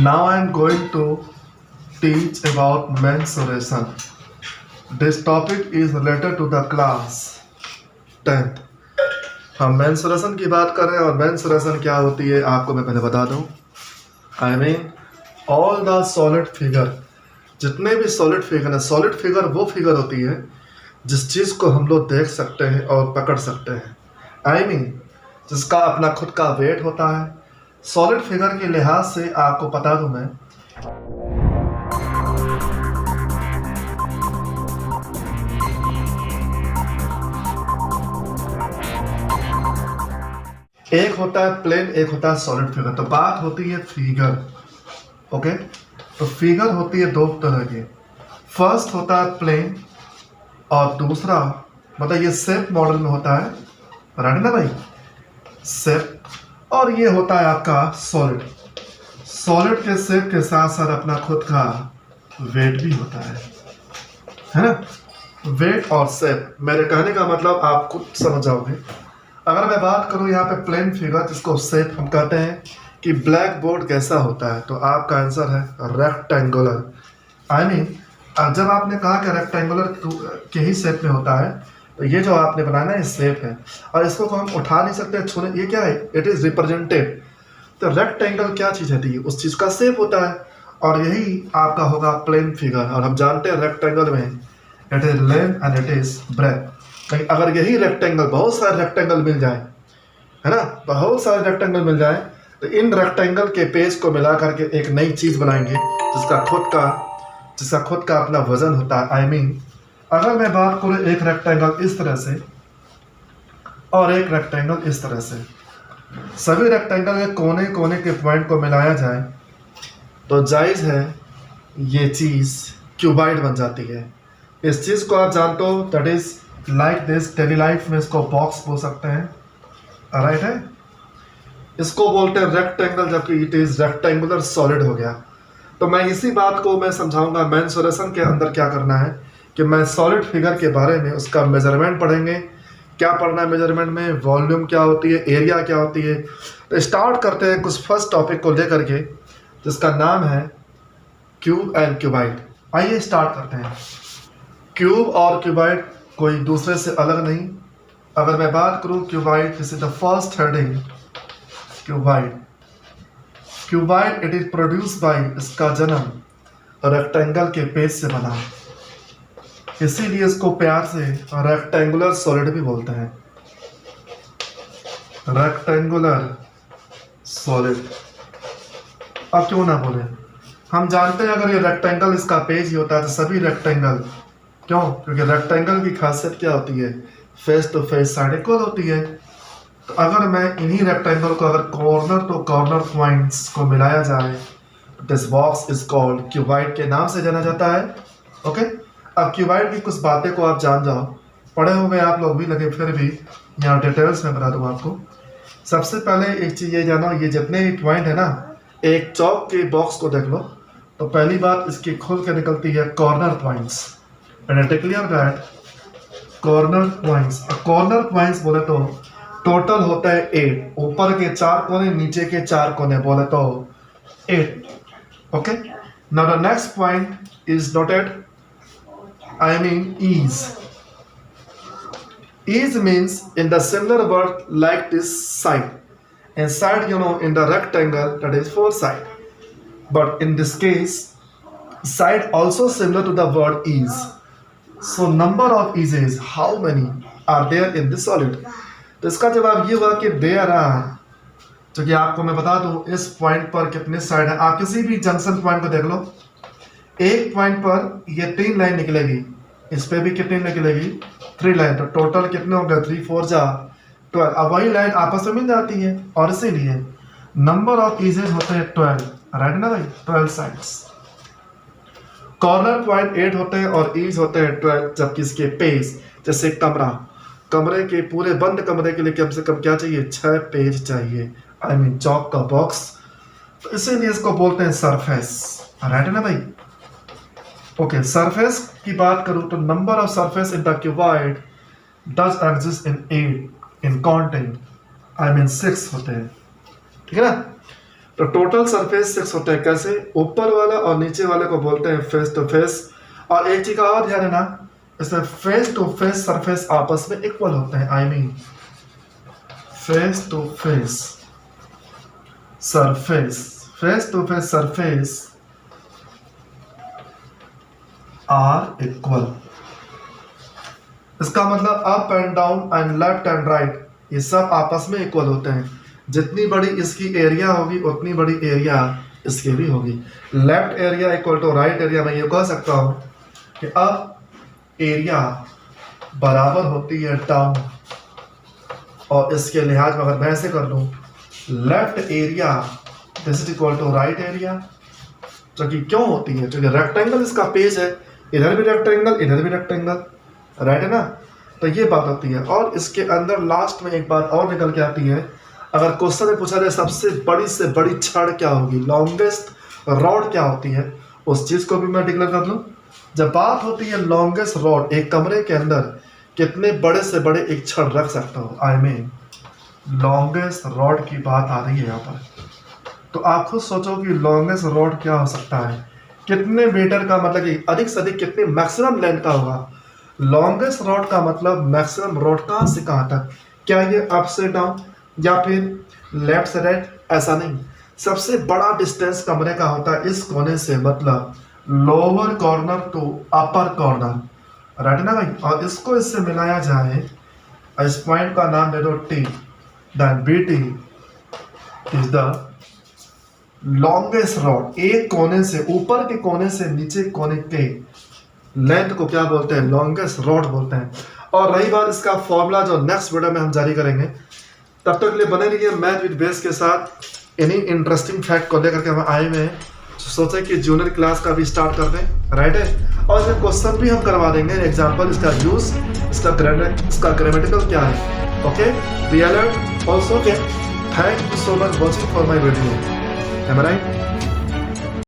Now I am going to teach about mensuration. This topic is related to the class 10th. हम mensuration की बात कर रहे हैं और mensuration क्या होती है आपको मैं पहले बता दूं. I mean all the solid figure, जितने भी solid figure है, solid figure वो figure होती है जिस चीज़ को हम लोग देख सकते हैं और पकड़ सकते हैं. I mean जिसका अपना खुद का वेट होता है. सॉलिड फिगर के लिहाज से आपको बता दूं मैं, एक होता है प्लेन, एक होता है सॉलिड फिगर. तो बात होती है फिगर. ओके, तो फिगर होती है दो तरह की. फर्स्ट होता है प्लेन और दूसरा मतलब ये शेप मॉडल में होता है, राइट ना भाई, शेप. और ये होता है आपका सॉलिड. सॉलिड के शेप के साथ साथ अपना खुद का वेट भी होता है ना. वेट और शेप, मेरे कहने का मतलब आप खुद समझ जाओगे. अगर मैं बात करूं यहाँ पे प्लेन फिगर जिसको शेप हम कहते हैं कि ब्लैक बोर्ड कैसा होता है, तो आपका आंसर है रेक्टेंगुलर. आई मीन जब आपने कहा कि रेक्टेंगुलर के ही शेप में होता है, तो ये जो आपने बनाया ना ये शेप है और इसको हम उठा नहीं सकते, छूने. ये क्या है, इट इज़ रिप्रेजेंटेड. तो रेक्टेंगल क्या चीज़ है, उस चीज़ का शेप होता है और यही आपका होगा प्लेन फिगर. और हम जानते हैं रेक्टेंगल में it is length and it is breadth. कहीं अगर यही रेक्टेंगल, बहुत सारे रेक्टेंगल मिल जाए, है ना, बहुत सारे रेक्टेंगल मिल जाए, तो इन रेक्टेंगल के पेज को मिला करके एक नई चीज़ बनाएंगे जिसका खुद का अपना वजन होता है. आई मीन अगर मैं बात करूँ एक रेक्टेंगल इस तरह से और एक रेक्टेंगल इस तरह से, सभी रेक्टेंगल के कोने कोने के पॉइंट को मिलाया जाए तो जायज़ है ये चीज़ क्यूबाइड बन जाती है. इस चीज़ को आप जानते हो, that is like this. Daily life में इसको बॉक्स बोल सकते हैं, राइट है. इसको बोलते हैं रेक्टेंगल, जबकि इट इज़ रेक्टेंगुलर सॉलिड हो गया. तो मैं इसी बात को मैं समझाऊंगा मेंसुरेशन के अंदर क्या करना है कि मैं सॉलिड फिगर के बारे में उसका मेजरमेंट पढ़ेंगे. क्या पढ़ना है मेजरमेंट में, वॉल्यूम क्या होती है, एरिया क्या होती है. तो स्टार्ट करते हैं कुछ फर्स्ट टॉपिक को लेकर के जिसका नाम है क्यूब एंड क्यूबाइड. आइए स्टार्ट करते हैं. क्यूब और क्यूबाइड कोई दूसरे से अलग नहीं. अगर मैं बात करूं cuboid, this is the first heading. Cuboid it is produce by, इसका जन्म रेक्टेंगल के पेज से बना, इसीलिए इसको प्यार से रेक्टेंगुलर सॉलिड भी बोलते हैं. Rectangular solid. अब क्यों ना बोले, हम जानते हैं अगर ये रेक्टेंगल इसका पेज ही होता है तो सभी रेक्टेंगल, क्यों, क्योंकि रेक्टेंगल की खासियत क्या होती है, face to face side equal होती है. तो अगर मैं इन्हीं रेक्टेंगल को अगर कॉर्नर टू कॉर्नर पॉइंट्स को मिलाया जाए, this box is called cuboid के नाम से जाना जाता है. ओके, अब क्यूबाइड की कुछ बातें को आप जान जाओ, पढ़े होंगे आप लोग भी, लेकिन फिर भी यहाँ डिटेल्स में बता दूँ आपको. सबसे पहले एक चीज़ ये जानो, ये जितने भी पॉइंट है ना, एक चौक के बॉक्स को देख लो तो पहली बात इसकी खुल के निकलती है corner points. And clear that corner points. Corner points बोले तो टोटल होता है 8. ऊपर के 4 कोने, नीचे के 4 कोने बोले तो 8. Okay, now the next point is noted, I mean ease. Ease means in the similar word like this side. And side, you know, in the rectangle that is 4 side. But in this case, side also similar to the word ease. So number of eases, how many are there in this solid? तो इसका जवाब ये हुआ कि there are, जो कि आपको मैं बता दूं इस पॉइंट पर कितने साइड है. आप किसी भी जंक्शन पॉइंट को देख लो, एक पॉइंट पर ये 3 लाइन निकलेगी, इस पे भी कितनी निकलेगी, 3 लाइन. तो टोटल कितने होंगे, 3 4 जा 12. अब वही लाइन आपस में मिल जाती है और इसीलिए नंबर ऑफ इजेज होते हैं 12, राइट ना भाई, 12 साइड्स. कॉर्नर पॉइंट 8 होते हैं और ईज होते हैं 12, जबकि इसके पेज, जैसे कमरे के पूरे बंद कमरे के लिए कम से कम क्या चाहिए, 6 पेज चाहिए. आई मीन चौक का बॉक्स. तो इसीलिए इसको बोलते हैं सरफेस, राइट है ना भाई. ओके, सरफेस की बात करूं तो number of surface in the cuboid does exist in 8 in counting. I mean 6 होते हैं, ठीक है ना. तो टोटल सरफेस 6 होता है। कैसे? ऊपर वाला और नीचे वाले को बोलते हैं फेस टू फेस। और एक चीज का और ध्यान देना, इसमें फेस टू फेस सरफेस आपस में इक्वल होते हैं। I mean face to face surface are equal. इसका मतलब up and down and left and right ये सब आपस में इक्वल होते हैं। जितनी बड़ी इसकी एरिया होगी उतनी बड़ी एरिया इसकी भी होगी। Left area equal to right area. मैं ये कह सकता हूं कि अब एरिया बराबर होती है डाउन, और इसके लिहाज में अगर मैं ऐसे कर लूं left area this is equal to right area. जो कि क्यों होती है? क्योंकि रेक्टेंगल इसका पेज है, इधर भी रेक्टेंगल इधर भी रेक्टेंगल, राइट है ना। तो ये बात होती है। और इसके अंदर लास्ट में एक बात और निकल के आती है। अगर क्वेश्चन में पूछा जाए सबसे बड़ी से बड़ी छड़ क्या होगी, लॉन्गेस्ट रॉड क्या होती है, उस चीज को भी मैं डिक्लेयर कर लूं। जब बात होती है लॉन्गेस्ट रॉड, एक कमरे के अंदर कितने बड़े से बड़े एक छड़ रख सकता हूं, आई मीन लॉन्गेस्ट रॉड की बात आ रही है यहाँ पर। तो आप खुद सोचो कि लॉन्गेस्ट रॉड क्या हो सकता है, कितने मीटर का, मतलब कि अधिक से अधिक कितने मैक्सिमम लेंथ का होगा। लॉन्गेस्ट रॉड का मतलब मैक्सिमम रॉड कहाँ से कहाँ तक, क्या ये अप से डाउन या फिर लेफ्ट से राइट, ऐसा नहीं। सबसे बड़ा डिस्टेंस कमरे का होता है इस कोने से, मतलब lower corner to upper corner, right ना भाई। और इसको इससे मिलाया जाए, इस पॉइंट का नाम दे दो T, then B T is the longest rod. एक कोने से, ऊपर के कोने से नीचे कोने के लेंथ को क्या बोलते हैं, लॉन्गेस्ट रॉड बोलते हैं। और रही बात इसका फॉर्मूला जो नेक्स्ट वीडियो में हम जारी करेंगे, तब तक के लिए बने रहिए मैथ विद बेस के साथ। इन्हीं इंटरेस्टिंग फैक्ट को लेकर के हम आए हुए हैं। सोचे कि जूनियर क्लास का भी स्टार्ट कर दें, राइट है। और इसमें क्वेश्चन भी हम करवा देंगे, एग्जाम्पल, इसका यूज, इसका ग्रामेटिकल क्या है। Okay, be alert. Also thank you so much watching for my video. Am I right?